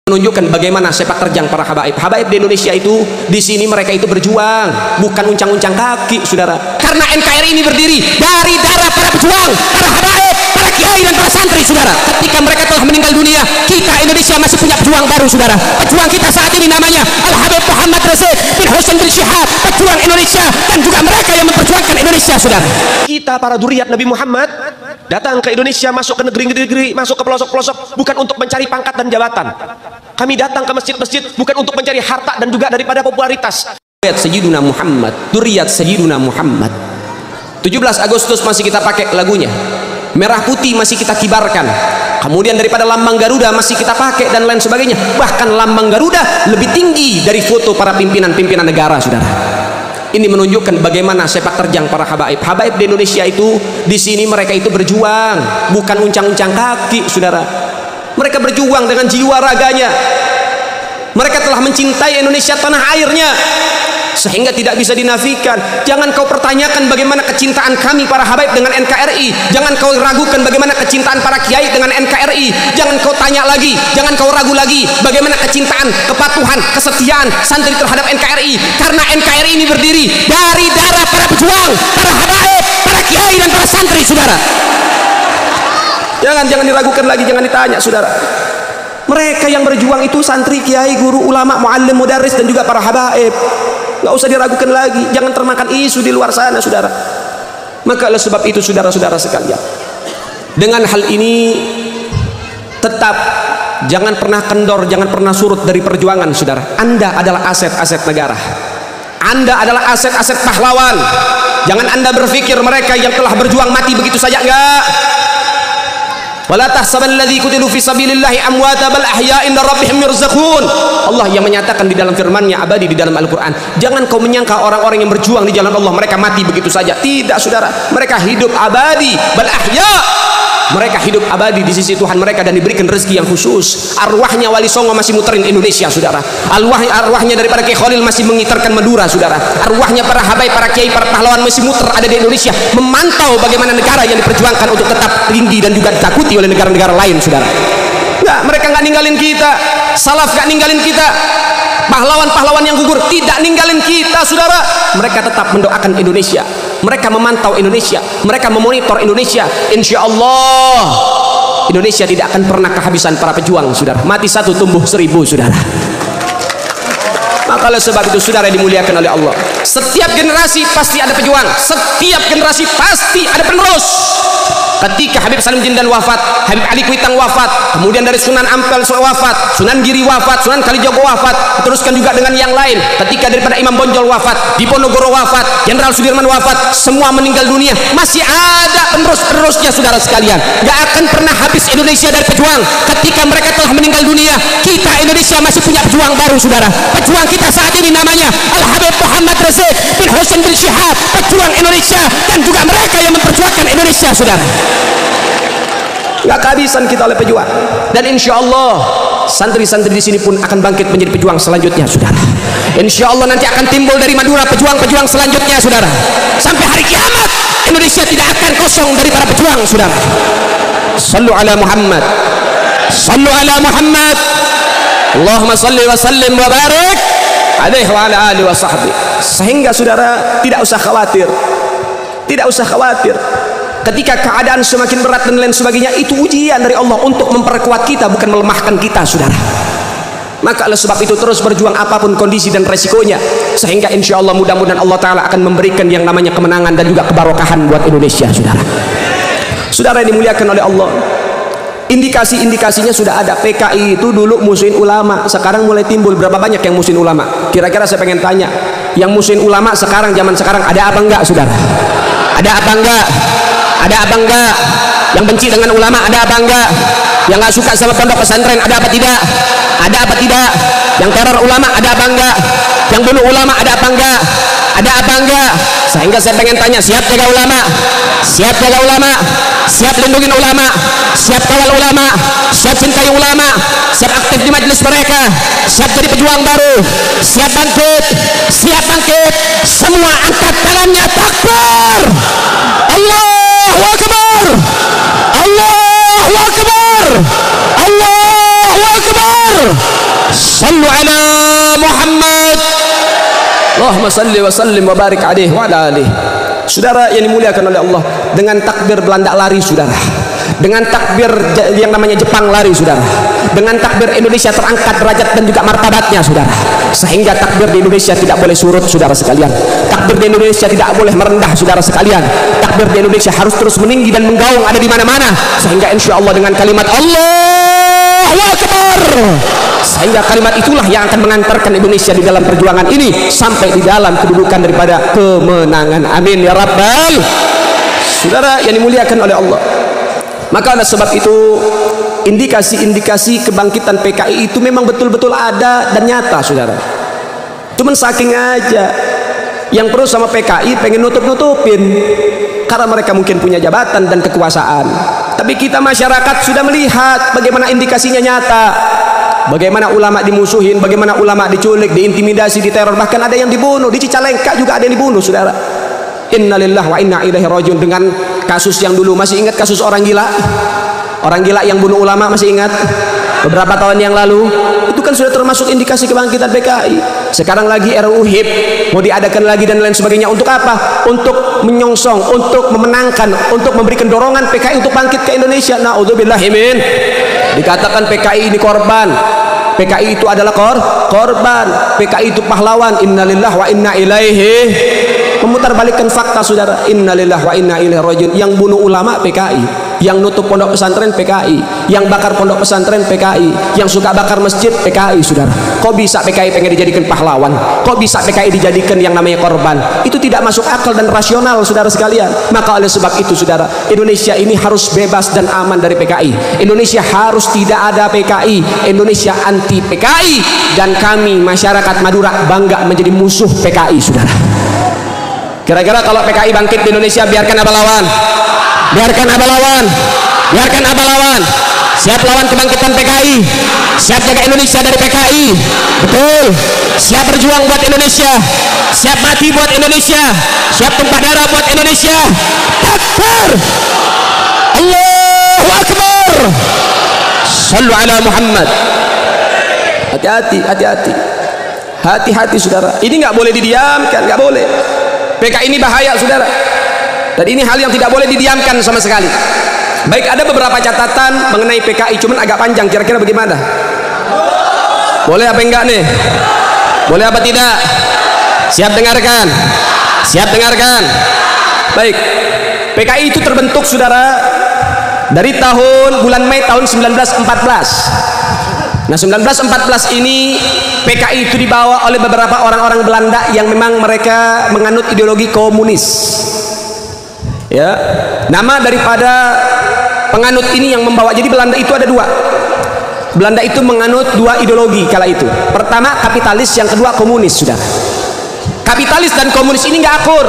menunjukkan bagaimana sepak terjang para habaib di Indonesia itu. Di sini mereka itu berjuang, bukan uncang-uncang kaki, saudara. Karena NKRI ini berdiri dari darah para pejuang, para habaib, para kiai dan para santri, saudara. Ketika mereka telah meninggal dunia, kita Indonesia masih punya pejuang baru, saudara. Pejuang kita saat ini namanya Al-Habib Muhammad Rasid bin Hussein bin Syihab, pejuang Indonesia, dan juga mereka yang memperjuangkan Indonesia, saudara. Kita para zuriat Nabi Muhammad datang ke Indonesia, masuk ke negeri-negeri, masuk ke pelosok-pelosok, bukan untuk mencari pangkat dan jabatan. Kami datang ke masjid-masjid bukan untuk mencari harta dan juga daripada popularitas. Sayyiduna Muhammad, Duriyat Sayyiduna Muhammad. 17 Agustus masih kita pakai lagunya. Merah putih masih kita kibarkan. Kemudian daripada lambang Garuda masih kita pakai dan lain sebagainya. Bahkan lambang Garuda lebih tinggi dari foto para pimpinan-pimpinan negara, saudara. Ini menunjukkan bagaimana sepak terjang para habaib di Indonesia itu. Di sini mereka itu berjuang, bukan uncang-uncang kaki, saudara. Mereka berjuang dengan jiwa raganya. Mereka telah mencintai Indonesia, tanah airnya, sehingga tidak bisa dinafikan. Jangan kau pertanyakan bagaimana kecintaan kami para habaib dengan NKRI. Jangan kau ragukan bagaimana kecintaan para kiai dengan NKRI. Jangan kau tanya lagi, jangan kau ragu lagi bagaimana kecintaan, kepatuhan, kesetiaan santri terhadap NKRI. Karena NKRI ini berdiri dari darah para pejuang, para habaib, para kiai dan para santri, saudara. Jangan diragukan lagi, jangan ditanya, saudara. Mereka yang berjuang itu santri, kiai, guru, ulama, muallim, mudarris, dan juga para habaib. Nggak usah diragukan lagi. Jangan termakan isu di luar sana, saudara. Maka oleh sebab itu, saudara-saudara sekalian, dengan hal ini tetap jangan pernah kendor, jangan pernah surut dari perjuangan, saudara. Anda adalah aset-aset negara. Anda adalah aset-aset pahlawan. Jangan Anda berpikir mereka yang telah berjuang mati begitu saja, enggak. Wala tahsaballadzi qutilu fi sabilillahi amwata bal ahya'in rabbihim yurzaqun. Allah yang menyatakan di dalam firman-Nya abadi di dalam Al-Qur'an, jangan kau menyangka orang-orang yang berjuang di jalan Allah mereka mati begitu saja. Tidak, saudara. Mereka hidup abadi, bal ahya'. Mereka hidup abadi di sisi Tuhan mereka dan diberikan rezeki yang khusus. Arwahnya Wali Songo masih muterin Indonesia, saudara. Arwahnya daripada Kiai Khalil masih mengitarkan Madura, saudara. Arwahnya para habaib, para kiai, para pahlawan masih muter ada di Indonesia, memantau bagaimana negara yang diperjuangkan untuk tetap tinggi dan juga ditakuti oleh negara-negara lain, saudara. Enggak, mereka nggak ninggalin kita. Salaf nggak ninggalin kita. Pahlawan-pahlawan yang gugur tidak ninggalin kita, saudara. Mereka tetap mendoakan Indonesia. Mereka memantau Indonesia, mereka memonitor Indonesia. Insya Allah Indonesia tidak akan pernah kehabisan para pejuang, saudara. Mati satu tumbuh seribu, saudara. Maka oleh sebab itu, saudara dimuliakan oleh Allah, setiap generasi pasti ada pejuang, setiap generasi pasti ada penerus. Ketika Habib Salim Jindan wafat, Habib Ali Kuitang wafat, kemudian dari Sunan Ampel wafat, Sunan Giri wafat, Sunan Kalijogo wafat, teruskan juga dengan yang lain. Ketika daripada Imam Bonjol wafat, Diponegoro wafat, Jenderal Sudirman wafat, semua meninggal dunia. Masih ada penerus-penerusnya, saudara sekalian. Gak akan pernah habis Indonesia dari pejuang. Ketika mereka telah meninggal dunia, kita Indonesia masih punya pejuang baru, saudara. Pejuang kita saat ini namanya Al-Habib Muhammad Rasid bin Hussein bin Syihab, pejuang Indonesia, dan juga mereka yang memperjuangkan Indonesia, saudara. Gak kehabisan kita oleh pejuang, dan insya Allah santri-santri di sini pun akan bangkit menjadi pejuang selanjutnya, saudara. Insya Allah nanti akan timbul dari Madura pejuang-pejuang selanjutnya, saudara. Sampai hari kiamat Indonesia tidak akan kosong dari para pejuang, saudara. Sallu ala Muhammad, sallu ala Muhammad. Allahumma salli wa sallim wa barik alaihi wa ala alihi wa sahbihi. Sehingga saudara tidak usah khawatir, tidak usah khawatir. Ketika keadaan semakin berat dan lain sebagainya, itu ujian dari Allah untuk memperkuat kita, bukan melemahkan kita, saudara. Maka oleh sebab itu terus berjuang apapun kondisi dan resikonya, sehingga insya Allah mudah-mudahan Allah Ta'ala akan memberikan yang namanya kemenangan dan juga kebarokahan buat Indonesia, saudara. Saudara yang dimuliakan oleh Allah, indikasi-indikasinya sudah ada. PKI itu dulu musuhin ulama, sekarang mulai timbul. Berapa banyak yang musuhin ulama? Kira-kira saya pengen tanya, yang musuhin ulama sekarang, zaman sekarang, ada apa enggak, saudara? Ada apa enggak? Ada apa enggak? Yang benci dengan ulama ada apa enggak? Yang nggak suka sama pondok pesantren ada apa tidak? Ada apa tidak? Yang teror ulama ada apa enggak? Yang bunuh ulama ada apa enggak? Ada apa enggak? Sehingga saya pengen tanya, siap jaga ulama? Siap jaga ulama? Siap lindungin ulama? Siap kawal ulama? Siap cintai ulama? Siap aktif di majelis mereka? Siap jadi pejuang baru? Siap bangkit? Siap bangkit? Semua angkat tangannya, takbir! Allahu Akbar! Allahu Akbar! Allahu Akbar! Sallu ala Muhammad. Allahumma salli wa sallim wa barik alaihi wa ala alihi. Saudara yang dimuliakan oleh Allah, dengan takbir Belanda lari saudara, dengan takbir yang namanya Jepang lari saudara, dengan takbir Indonesia terangkat derajat dan juga martabatnya saudara, sehingga takbir di Indonesia tidak boleh surut saudara sekalian, takbir di Indonesia tidak boleh merendah saudara sekalian, takbir di Indonesia harus terus meninggi dan menggaung ada di mana-mana, sehingga insya Allah dengan kalimat Allahu Akbar, sehingga kalimat itulah yang akan mengantarkan Indonesia di dalam perjuangan ini sampai di dalam kedudukan daripada kemenangan. Amin ya rabbal. Saudara yang dimuliakan oleh Allah, maka oleh sebab itu indikasi-indikasi kebangkitan PKI itu memang betul-betul ada dan nyata saudara. Cuman saking aja yang perlu sama PKI pengen nutup-nutupin karena mereka mungkin punya jabatan dan kekuasaan. Tapi kita masyarakat sudah melihat bagaimana indikasinya nyata, bagaimana ulama dimusuhin, bagaimana ulama diculik, diintimidasi, diteror, bahkan ada yang dibunuh. Di Cicalengka juga ada yang dibunuh saudara. Innalillahi wa inna ilaihi rajiun. Dengan kasus yang dulu, masih ingat kasus orang gila? Orang gila yang bunuh ulama, masih ingat? Beberapa tahun yang lalu itu kan sudah termasuk indikasi kebangkitan PKI. Sekarang lagi RUU HIP mau diadakan lagi dan lain sebagainya. Untuk apa? Untuk menyongsong, untuk memenangkan, untuk memberikan dorongan PKI untuk bangkit ke Indonesia. Na'udzubillahi min. Dikatakan PKI ini korban, PKI itu adalah korban, PKI itu pahlawan. Innalillahi wa inna ilaihi. Memutarbalikkan fakta saudara. Innalillahi wa inna ilaihi rajiun. Yang bunuh ulama PKI, yang nutup pondok pesantren PKI, yang bakar pondok pesantren PKI, yang suka bakar masjid PKI saudara. Kok bisa PKI pengen dijadikan pahlawan? Kok bisa PKI dijadikan yang namanya korban? Itu tidak masuk akal dan rasional saudara sekalian. Maka oleh sebab itu saudara, Indonesia ini harus bebas dan aman dari PKI. Indonesia harus tidak ada PKI. Indonesia anti PKI, dan kami masyarakat Madura bangga menjadi musuh PKI saudara. Kira-kira kalau PKI bangkit di Indonesia, biarkan apa lawan? Biarkan apa lawan? Biarkan apa lawan? Siap lawan kebangkitan PKI, siap jaga Indonesia dari PKI, betul. Siap berjuang buat Indonesia, siap mati buat Indonesia, siap tumpah darah buat Indonesia. Takbir, Allahu Akbar. Sallu ala Muhammad. Hati-hati, hati-hati, hati-hati saudara. Ini nggak boleh didiamkan, nggak boleh. PKI ini bahaya saudara, dan ini hal yang tidak boleh didiamkan sama sekali. Baik, ada beberapa catatan mengenai PKI, cuman agak panjang. Kira-kira bagaimana? Boleh apa enggak nih? Boleh apa tidak? Siap dengarkan? Siap dengarkan? Baik, PKI itu terbentuk saudara dari bulan Mei tahun 1914. Nah 1914 ini PKI itu dibawa oleh beberapa orang-orang Belanda yang memang mereka menganut ideologi komunis. Ya, nama daripada penganut ini yang membawa, jadi Belanda itu ada dua. Belanda itu menganut dua ideologi kala itu. Pertama kapitalis, yang kedua komunis sudah. Kapitalis dan komunis ini nggak akur.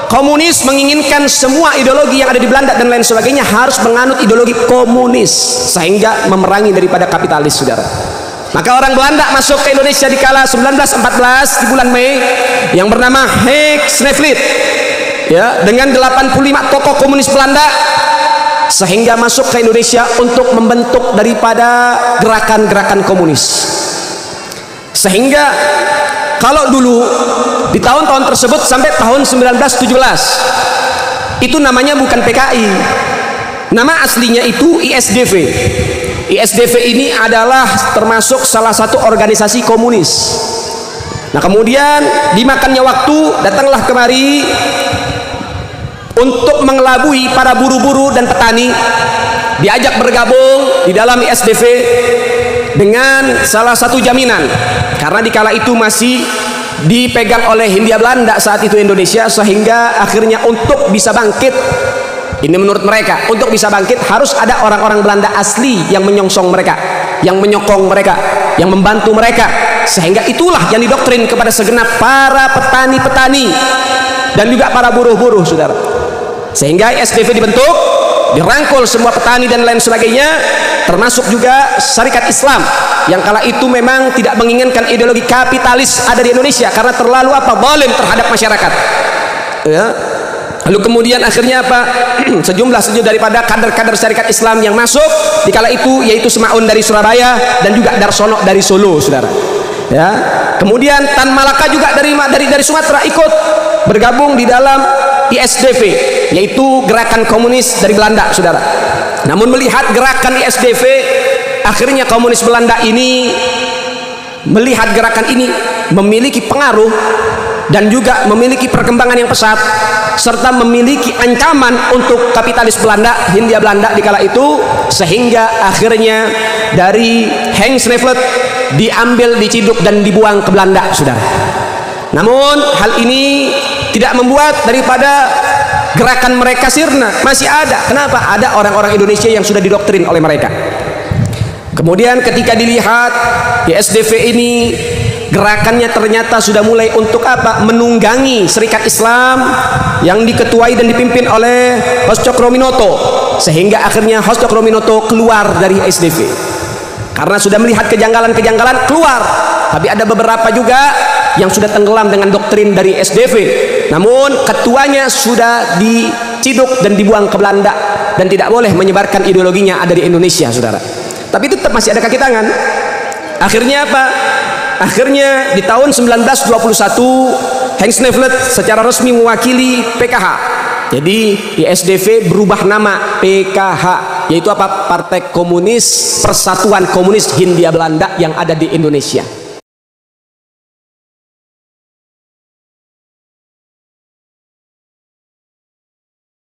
Komunis menginginkan semua ideologi yang ada di Belanda dan lain sebagainya harus menganut ideologi komunis, sehingga memerangi daripada kapitalis saudara. Maka orang Belanda masuk ke Indonesia di kala 1914 di bulan Mei, yang bernama Henk Sneevliet ya, dengan 85 tokoh komunis Belanda, sehingga masuk ke Indonesia untuk membentuk daripada gerakan-gerakan komunis. Sehingga kalau dulu di tahun-tahun tersebut sampai tahun 1917 itu namanya bukan PKI, nama aslinya itu ISDV. ISDV ini adalah termasuk salah satu organisasi komunis. Nah kemudian dimakannya waktu, datanglah kemari untuk mengelabui para buru-buru dan petani, diajak bergabung di dalam ISDV dengan salah satu jaminan, karena di kala itu masih dipegang oleh Hindia Belanda saat itu Indonesia, sehingga akhirnya untuk bisa bangkit, ini menurut mereka, untuk bisa bangkit harus ada orang-orang Belanda asli yang menyongsong mereka, yang menyokong mereka, yang membantu mereka, sehingga itulah yang didoktrin kepada segenap para petani-petani dan juga para buruh-buruh saudara. Sehingga ISDV dibentuk, dirangkul semua petani dan lain sebagainya, termasuk juga Syarikat Islam yang kala itu memang tidak menginginkan ideologi kapitalis ada di Indonesia karena terlalu zalim terhadap masyarakat ya. Lalu kemudian akhirnya apa? sejumlah daripada kader-kader syarikat Islam yang masuk di kala itu, yaitu Semaun dari Surabaya dan juga Darsono dari Solo, saudara. Ya. Kemudian Tan Malaka juga dari Sumatera ikut bergabung di dalam ISDV, yaitu gerakan komunis dari Belanda, saudara. Namun melihat gerakan ISDV, akhirnya komunis Belanda ini melihat gerakan ini memiliki pengaruh dan juga memiliki perkembangan yang pesat, serta memiliki ancaman untuk kapitalis Belanda, Hindia Belanda di kala itu, sehingga akhirnya dari Henk Sneevliet diambil, diciduk dan dibuang ke Belanda, saudara. Namun hal ini tidak membuat daripada gerakan mereka sirna, masih ada. Kenapa? Ada orang-orang Indonesia yang sudah didoktrin oleh mereka. Kemudian ketika dilihat di SDV ini, gerakannya ternyata sudah mulai untuk apa? Menunggangi Serikat Islam yang diketuai dan dipimpin oleh Hos Cokroaminoto, sehingga akhirnya Hos Cokroaminoto keluar dari SDV karena sudah melihat kejanggalan-kejanggalan, keluar. Tapi ada beberapa juga yang sudah tenggelam dengan doktrin dari SDV, namun ketuanya sudah diciduk dan dibuang ke Belanda dan tidak boleh menyebarkan ideologinya ada di Indonesia, saudara. Tapi tetap masih ada kaki tangan. Akhirnya apa? Akhirnya di tahun 1921 Henk Sneevliet secara resmi mewakili PKH. Jadi di SDV berubah nama PKH, yaitu apa? Partai Komunis Persatuan Komunis Hindia Belanda yang ada di Indonesia.